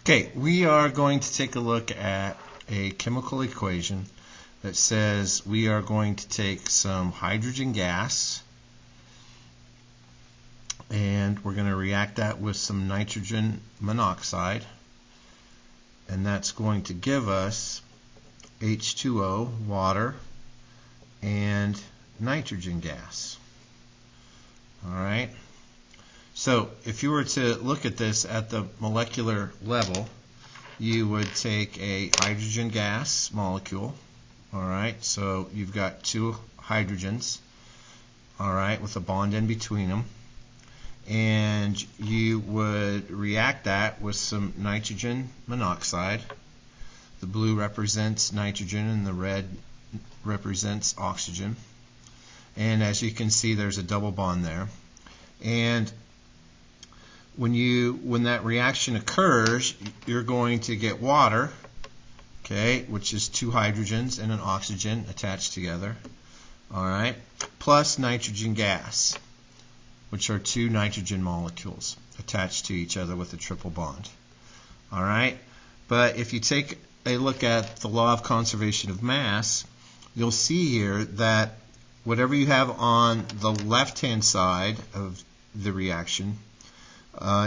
Okay, we are going to take a look at a chemical equation that says we are going to take some hydrogen gas and we're going to react that with some nitrogen monoxide, and that's going to give us H2O, water, and nitrogen gas. Alright, so if you were to look at this at the molecular level, you would take a hydrogen gas molecule. Alright, so you've got two hydrogens, alright, with a bond in between them, and you would react that with some nitrogen monoxide. The blue represents nitrogen and the red represents oxygen, and as you can see, there's a double bond there. And when that reaction occurs, you're going to get water, okay, which is two hydrogens and an oxygen attached together, all right, plus nitrogen gas, which are two nitrogen molecules attached to each other with a triple bond. All right, but if you take a look at the law of conservation of mass, you'll see here that whatever you have on the left-hand side of the reaction,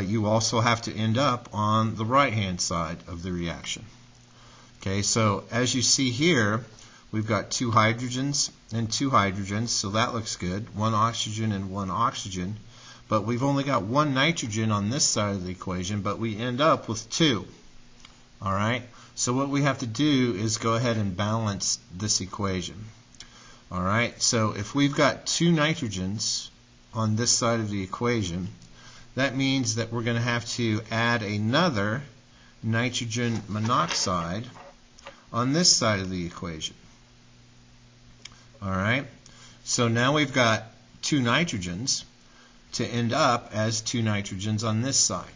you also have to end up on the right-hand side of the reaction. Okay, so as you see here, we've got two hydrogens and two hydrogens, so that looks good. One oxygen and one oxygen, but we've only got one nitrogen on this side of the equation, but we end up with two. All right, so what we have to do is go ahead and balance this equation. All right, so if we've got two nitrogens on this side of the equation, that means that we're going to have to add another nitrogen monoxide on this side of the equation. All right, so now we've got two nitrogens to end up as two nitrogens on this side.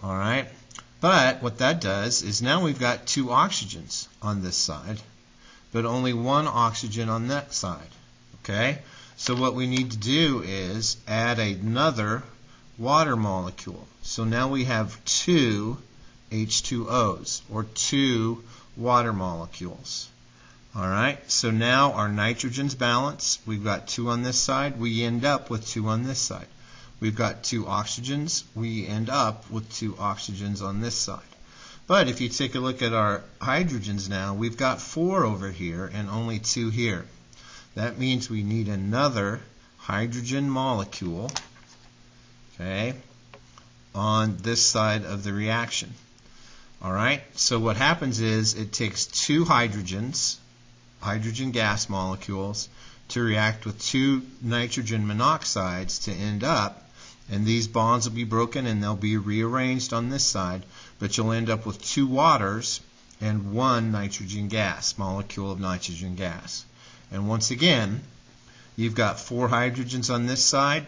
All right, but what that does is now we've got two oxygens on this side, but only one oxygen on that side. Okay, so what we need to do is add another water molecule. So now we have two H2Os, or two water molecules. Alright, so now our nitrogens balance. We've got two on this side, we end up with two on this side. We've got two oxygens, we end up with two oxygens on this side. But if you take a look at our hydrogens now, we've got four over here and only two here. That means we need another hydrogen molecule, okay, on this side of the reaction. Alright, so what happens is it takes two hydrogens, hydrogen gas molecules, to react with two nitrogen monoxides to end up, and these bonds will be broken and they'll be rearranged on this side, but you'll end up with two waters and one nitrogen gas, molecule of nitrogen gas. And once again, you've got four hydrogens on this side,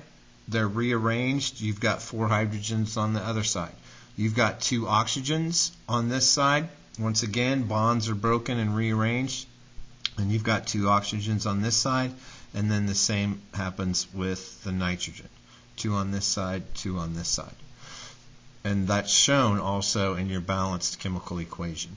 they're rearranged, you've got four hydrogens on the other side. You've got two oxygens on this side, once again bonds are broken and rearranged, and you've got two oxygens on this side, and then the same happens with the nitrogen. Two on this side, two on this side. And that's shown also in your balanced chemical equation.